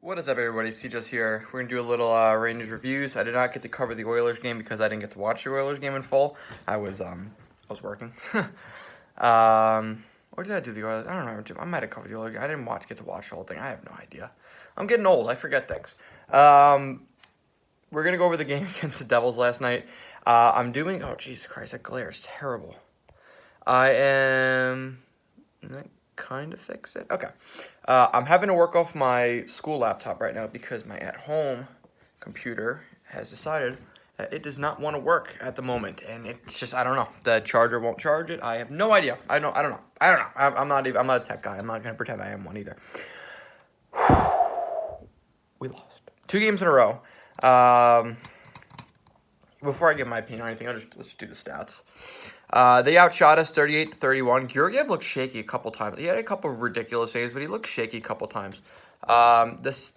What is up, everybody? CJ's here. We're going to do a little Rangers reviews. I did not get to cover the Oilers game because I didn't get to watch the Oilers game in full. I was working. Or did I do the Oilers? I don't remember. I might have covered the Oilers game. I didn't get to watch the whole thing. I have no idea. I'm getting old. I forget things. We're going to go over the game against the Devils last night. I'm doing... Oh, Jesus Christ. That glare is terrible. I am... kind of fix it. Okay. I'm having to work off my school laptop right now because my at-home computer has decided that it does not want to work at the moment, and it's just, I don't know. The charger won't charge it. I have no idea. I don't know. I'm not a tech guy. I'm not going to pretend I am one either. We lost 2 games in a row. Before I give my opinion on anything, let's do the stats. They outshot us 38-31. Georgiev looked shaky a couple times. He had a couple of ridiculous saves, but he looked shaky a couple times. Was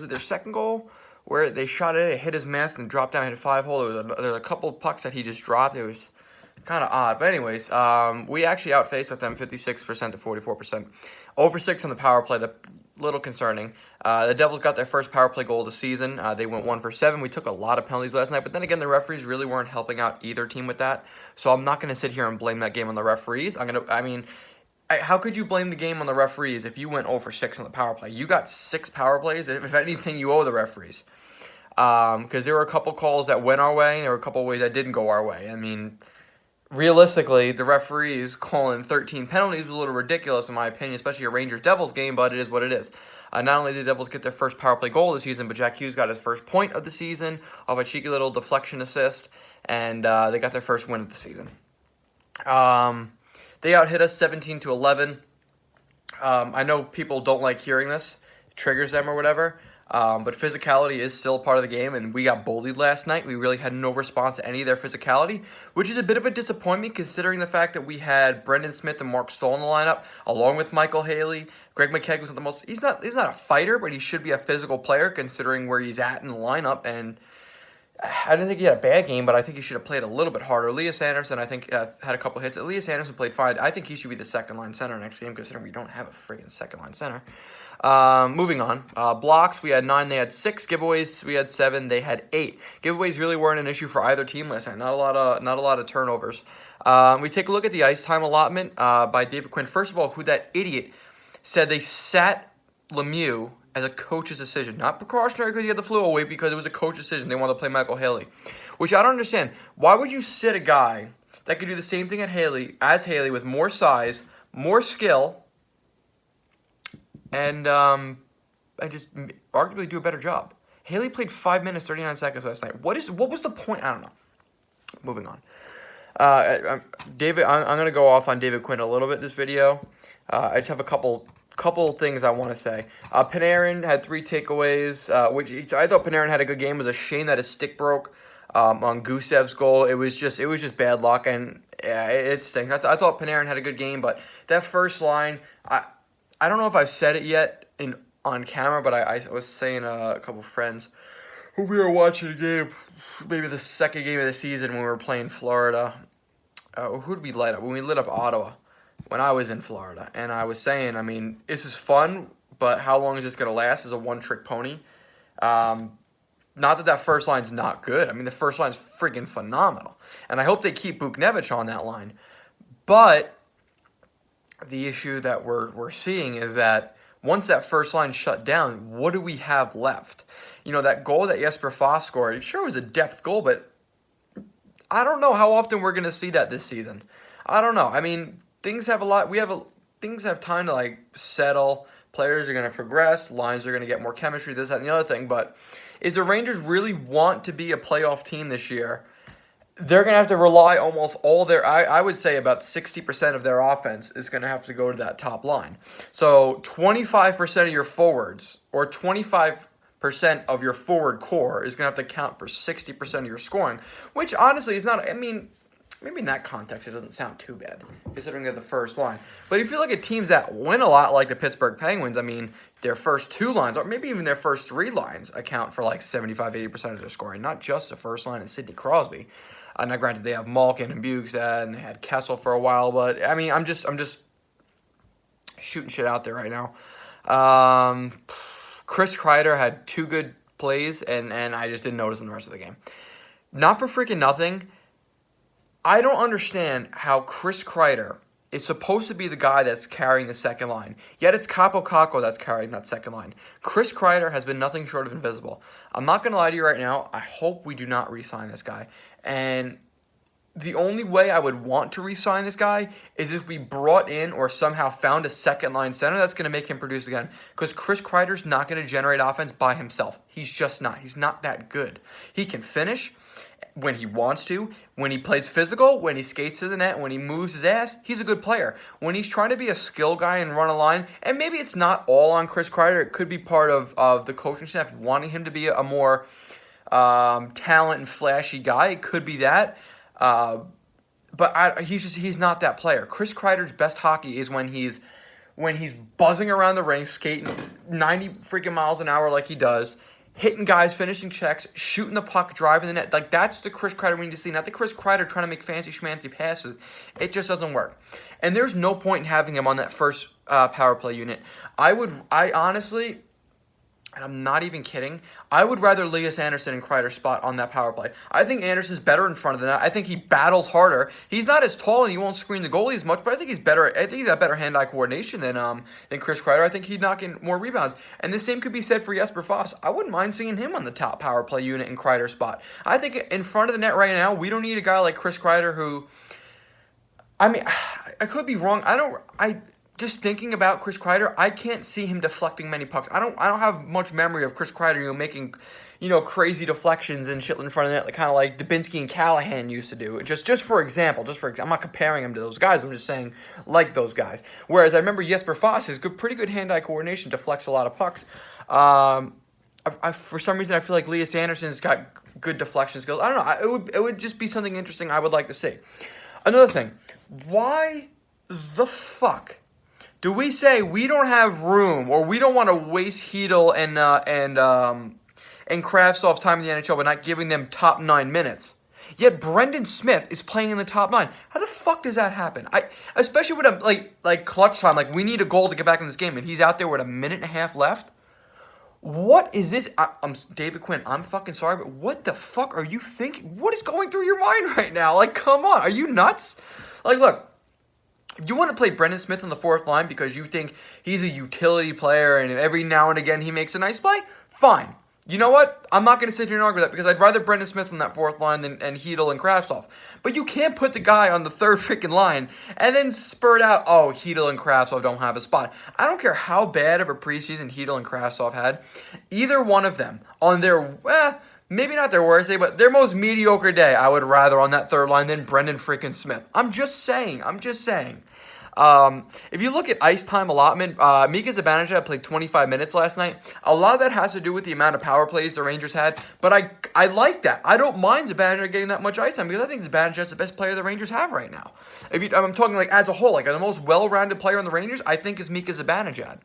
it their second goal where they shot it hit his mask and dropped down, hit a 5-hole? There was a couple of pucks that he just dropped. It was kind of odd. But anyways, we actually outfaced with them 56% to 44%. Over 6 on the power play. A little concerning. The Devils got their first power play goal of the season. They went 1 for 7. We took a lot of penalties last night, but then again, the referees really weren't helping out either team with that. So I'm not going to sit here and blame that game on the referees. How could you blame the game on the referees if you went 0 for 6 on the power play? You got 6 power plays. If anything, you owe the referees. Because there were a couple calls that went our way, and there were a couple ways that didn't go our way. I mean, realistically, the referees calling 13 penalties was a little ridiculous in my opinion, especially a Rangers-Devils game, but it is what it is. Not only did the Devils get their first power play goal of the season, but Jack Hughes got his first point of the season off a cheeky little deflection assist, and they got their first win of the season. They out-hit us 17-11. I know people don't like hearing this. It triggers them or whatever. But physicality is still part of the game, and we got bullied last night. We really had no response to any of their physicality, which is a bit of a disappointment considering the fact that we had Brendan Smith and Mark Stoll in the lineup, along with Michael Haley. Greg McKegg was not the most... He's not a fighter, but he should be a physical player considering where he's at in the lineup, and I didn't think he had a bad game, but I think he should have played a little bit harder. Elias Anderson, I think, had a couple hits. Elias Anderson played fine. I think he should be the second-line center next game, considering we don't have a friggin' second-line center. Moving on. Blocks, we had 9, they had 6. Giveaways, we had 7, they had 8. Giveaways really weren't an issue for either team last night. Not a lot of turnovers. We take a look at the ice time allotment by David Quinn. First of all, who that idiot said they sat Lemieux as a coach's decision. Not precautionary because he had the flu away, because it was a coach's decision. They wanted to play Michael Haley, which I don't understand. Why would you sit a guy that could do the same thing as Haley with more size, more skill, and just arguably do a better job? Haley played 5 minutes, 39 seconds last night. What was the point? I don't know. Moving on. I'm going to go off on David Quinn a little bit this video. I just have a couple things I want to say. Panarin had 3 takeaways, which I thought Panarin had a good game. It was a shame that his stick broke on Gusev's goal. It was just bad luck, and yeah, it stinks. I thought Panarin had a good game, but that first line, I don't know if I've said it yet on camera, but I was saying a couple friends who we were watching a game, maybe the second game of the season when we were playing Florida. Who did we light up? When we lit up Ottawa. When I was in Florida, and I was saying, I mean, this is fun, but how long is this going to last as a one-trick pony? Not that first line's not good. I mean, the first line's friggin' phenomenal, and I hope they keep Buchnevich on that line. But the issue that we're seeing is that once that first line shut down, what do we have left? You know, that goal that Jesper Foss scored, it sure was a depth goal, but I don't know how often we're going to see that this season. I don't know. I mean, things have time to like settle. Players are going to progress. Lines are going to get more chemistry. This, that, and the other thing. But if the Rangers really want to be a playoff team this year, they're going to have to rely almost all their. I would say about 60% of their offense is going to have to go to that top line. So 25% of your forwards or 25% of your forward core is going to have to count for 60% of your scoring, which honestly is not. I mean, maybe in that context, it doesn't sound too bad, considering they're the first line. But if you look at teams that win a lot, like the Pittsburgh Penguins, I mean, their first 2 lines, or maybe even their first 3 lines, account for like 75-80% of their scoring, not just the first line and Sidney Crosby. Now, granted, they have Malkin and Bukestad, and they had Kessel for a while, but, I mean, I'm just shooting shit out there right now. Chris Kreider had 2 good plays, and I just didn't notice him the rest of the game. Not for freaking nothing, I don't understand how Chris Kreider is supposed to be the guy that's carrying the second line. Yet it's Capo Caco that's carrying that second line. Chris Kreider has been nothing short of invisible. I'm not going to lie to you right now. I hope we do not re-sign this guy. And the only way I would want to re-sign this guy is if we brought in or somehow found a second-line center that's going to make him produce again. Because Chris Kreider's not going to generate offense by himself. He's just not. He's not that good. He can finish when he wants to, when he plays physical, when he skates to the net, when he moves his ass, he's a good player. When he's trying to be a skill guy and run a line, and maybe it's not all on Chris Kreider, it could be part of the coaching staff wanting him to be a more talent and flashy guy. It could be that. But he's not that player. Chris Kreider's best hockey is when he's buzzing around the rink, skating 90 freaking miles an hour like he does, hitting guys, finishing checks, shooting the puck, driving the net. Like, that's the Chris Kreider we need to see. Not the Chris Kreider trying to make fancy schmancy passes. It just doesn't work. And there's no point in having him on that first power play unit. I honestly, and I'm not even kidding, I would rather Elias Anderson in Kreider's spot on that power play. I think Anderson's better in front of the net. I think he battles harder. He's not as tall and he won't screen the goalie as much, but I think he's better. I think he's got better hand-eye coordination than Chris Kreider. I think he'd knock in more rebounds. And the same could be said for Jesper Foss. I wouldn't mind seeing him on the top power play unit in Kreider's spot. I think in front of the net right now, we don't need a guy like Chris Kreider who, I mean, I could be wrong. Just thinking about Chris Kreider, I can't see him deflecting many pucks. I don't have much memory of Chris Kreider, making, crazy deflections and shit in front of the net, kind of like Dubinsky and Callahan used to do. Just for example, I'm not comparing him to those guys. I'm just saying like those guys. Whereas I remember Jesper Foss has pretty good hand-eye coordination, deflects a lot of pucks. For some reason, I feel like Elias Anderson's got good deflection skills. I don't know. It would just be something interesting I would like to see. Another thing, why the fuck do we say we don't have room or we don't want to waste Hedel and Kravtsov time in the NHL by not giving them top 9 minutes? Yet Brendan Smith is playing in the top 9. How the fuck does that happen? Especially with a like clutch time, like we need a goal to get back in this game, and he's out there with a minute and a half left. What is this? I'm David Quinn. I'm fucking sorry, but what the fuck are you thinking? What is going through your mind right now? Like, come on, are you nuts? Like, look. You want to play Brendan Smith on the fourth line because you think he's a utility player and every now and again he makes a nice play? Fine. You know what? I'm not going to sit here and argue that because I'd rather Brendan Smith on that fourth line than Hedel and Kravtsov. But you can't put the guy on the third freaking line and then spurt out, oh, Hedel and Kravtsov don't have a spot. I don't care how bad of a preseason Hedel and Kravtsov had. Either one of them on their, maybe not their worst day, but their most mediocre day, I would rather on that third line than Brendan freaking Smith. I'm just saying. If you look at ice time allotment, Mika Zibanejad played 25 minutes last night. A lot of that has to do with the amount of power plays the Rangers had, but I like that. I don't mind Zibanejad getting that much ice time because I think Zibanejad's the best player the Rangers have right now. I'm talking like as a whole, like the most well-rounded player on the Rangers, I think is Mika Zibanejad.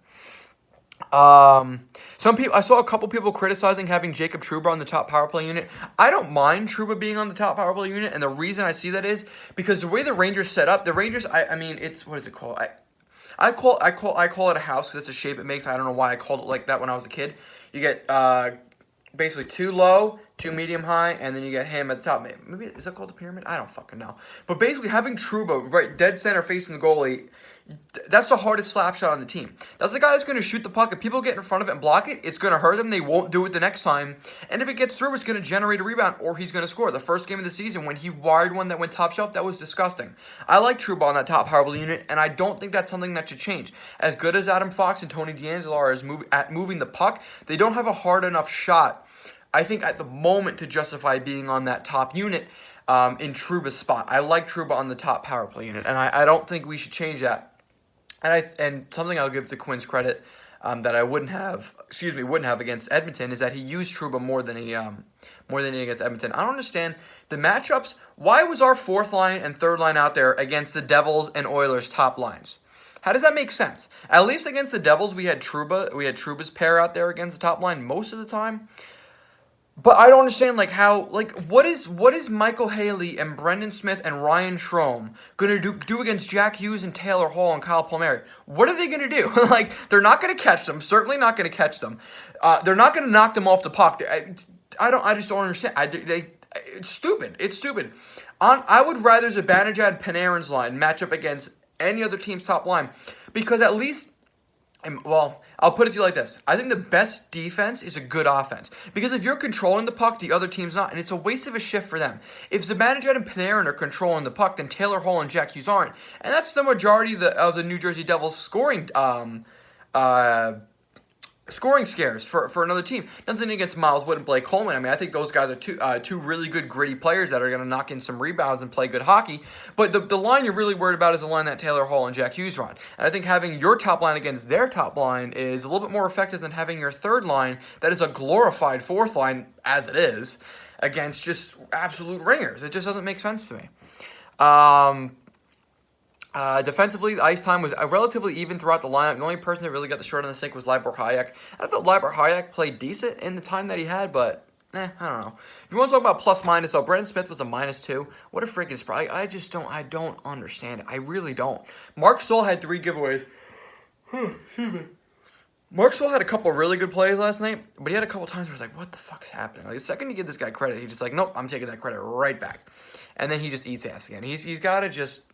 I saw a couple people criticizing having Jacob Trouba on the top power play unit. I don't mind Trouba being on the top power play unit, and the reason I see that is because the way the Rangers set up, I mean, it's, what is it called? I call it a house because it's a shape it makes. I don't know why I called it like that when I was a kid. You get, basically 2 low, 2 medium high, and then you get him at the top. Maybe, is that called the pyramid? I don't fucking know. But basically having Trouba right dead center facing the goalie, that's the hardest slap shot on the team. That's the guy that's going to shoot the puck. If people get in front of it and block it, it's going to hurt them. They won't do it the next time. And if it gets through, it's going to generate a rebound or he's going to score. The first game of the season when he wired one that went top shelf, that was disgusting. I like Trouba on that top power play unit, and I don't think that's something that should change. As good as Adam Fox and Tony DeAngelo are at moving the puck, they don't have a hard enough shot, I think, at the moment to justify being on that top unit in Trouba's spot. I like Trouba on the top power play unit, and I don't think we should change that. And something I'll give to Quinn's credit that I wouldn't have against Edmonton is that he used Trouba more than he did against Edmonton. I don't understand the matchups. Why was our fourth line and third line out there against the Devils and Oilers top lines? How does that make sense? At least against the Devils, we had Trouba. We had Trouba's pair out there against the top line most of the time. But I don't understand, like, how, like, what is Michael Haley and Brendan Smith and Ryan Schrom gonna do against Jack Hughes and Taylor Hall and Kyle Palmieri? What are they gonna do? Like, they're not gonna catch them. Certainly not gonna catch them. They're not gonna knock them off the puck. I just don't understand. It's stupid. It's stupid. I would rather Zibanejad Panarin's line match up against any other team's top line, because at least. Well, I'll put it to you like this. I think the best defense is a good offense. Because if you're controlling the puck, the other team's not. And it's a waste of a shift for them. If Zibanejad and Panarin are controlling the puck, then Taylor Hall and Jack Hughes aren't. And that's the majority of the New Jersey Devils scoring scares for another team. Nothing against Miles Wood and Blake Coleman. I mean, I think those guys are two really good gritty players that are going to knock in some rebounds and play good hockey. But the line you're really worried about is the line that Taylor Hall and Jack Hughes run. And I think having your top line against their top line is a little bit more effective than having your third line that is a glorified fourth line, as it is, against just absolute ringers. It just doesn't make sense to me. Defensively, the ice time was relatively even throughout the lineup. The only person that really got the short on the stick was Libor Hayek. I thought Libor Hayek played decent in the time that he had, but I don't know. If you want to talk about plus minus, though, Brendan Smith was a -2. What a freaking surprise! I don't understand it. I really don't. Mark Stoll had 3 giveaways. Excuse me. Mark Stoll had a couple of really good plays last night, but he had a couple times where it's like, what the fuck's happening? Like, the second you give this guy credit, he's just like, nope, I'm taking that credit right back. And then he just eats ass again. He's got to just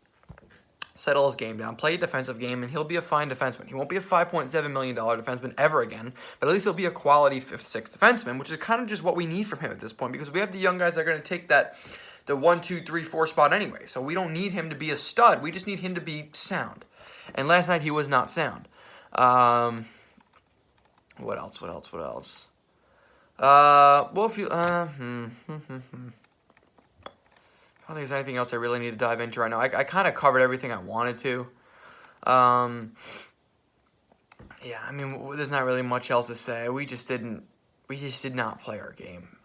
settle his game down, play a defensive game, and he'll be a fine defenseman. He won't be a $5.7 million defenseman ever again, but at least he'll be a quality 5th, 6th defenseman, which is kind of just what we need from him at this point, because we have the young guys that are going to take the 1, 2, 3, 4 spot anyway. So we don't need him to be a stud. We just need him to be sound. And last night he was not sound. What else? Well, if you I don't think there's anything else I really need to dive into right now. I kind of covered everything I wanted to. Yeah, I mean, there's not really much else to say. We just did not play our game.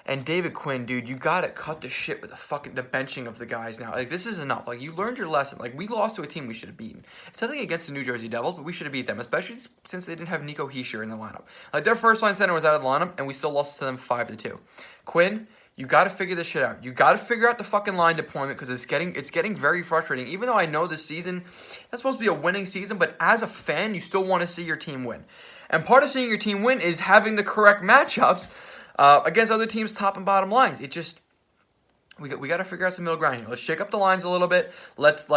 And David Quinn, dude, you gotta cut the shit with the benching of the guys now. Like, this is enough. Like, you learned your lesson. Like, we lost to a team we should have beaten. It's nothing against the New Jersey Devils, but we should have beat them, especially since they didn't have Nico Hischier in the lineup. Like, their first line center was out of the lineup, and we still lost to them 5-2. Quinn, you got to figure this shit out. You got to figure out the fucking line deployment, because it's getting very frustrating. Even though I know this season, that's supposed to be a winning season, but as a fan, you still want to see your team win. And part of seeing your team win is having the correct matchups against other teams' top and bottom lines. It just, we got to figure out some middle ground here. Let's shake up the lines a little bit. Let's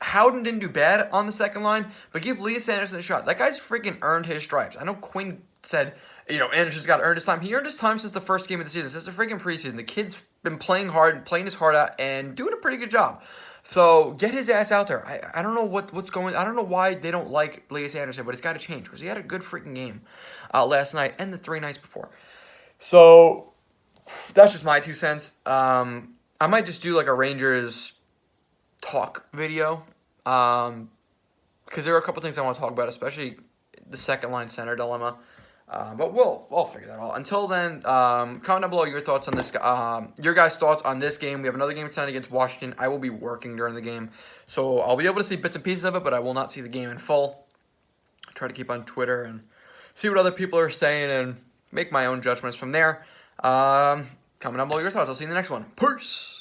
Howden didn't do bad on the second line, but give Elias Anderson a shot. That guy's freaking earned his stripes. I know Quinn said, Anderson's got to earn his time. He earned his time since the first game of the season, since the freaking preseason. The kid's been playing hard, playing his heart out, and doing a pretty good job. So get his ass out there. I don't know what's going. I don't know why they don't like Elias Anderson, but it's got to change, because he had a good freaking game last night and the 3 nights before. So that's just my 2 cents. I might just do like a Rangers talk video, because there are a couple things I want to talk about, especially the second line center dilemma. But we'll figure that out. Until then, comment down below your thoughts on this. Your guys' thoughts on this game. We have another game tonight against Washington. I will be working during the game, so I'll be able to see bits and pieces of it, but I will not see the game in full. I try to keep on Twitter and see what other people are saying and make my own judgments from there. Comment down below your thoughts. I'll see you in the next one. Peace.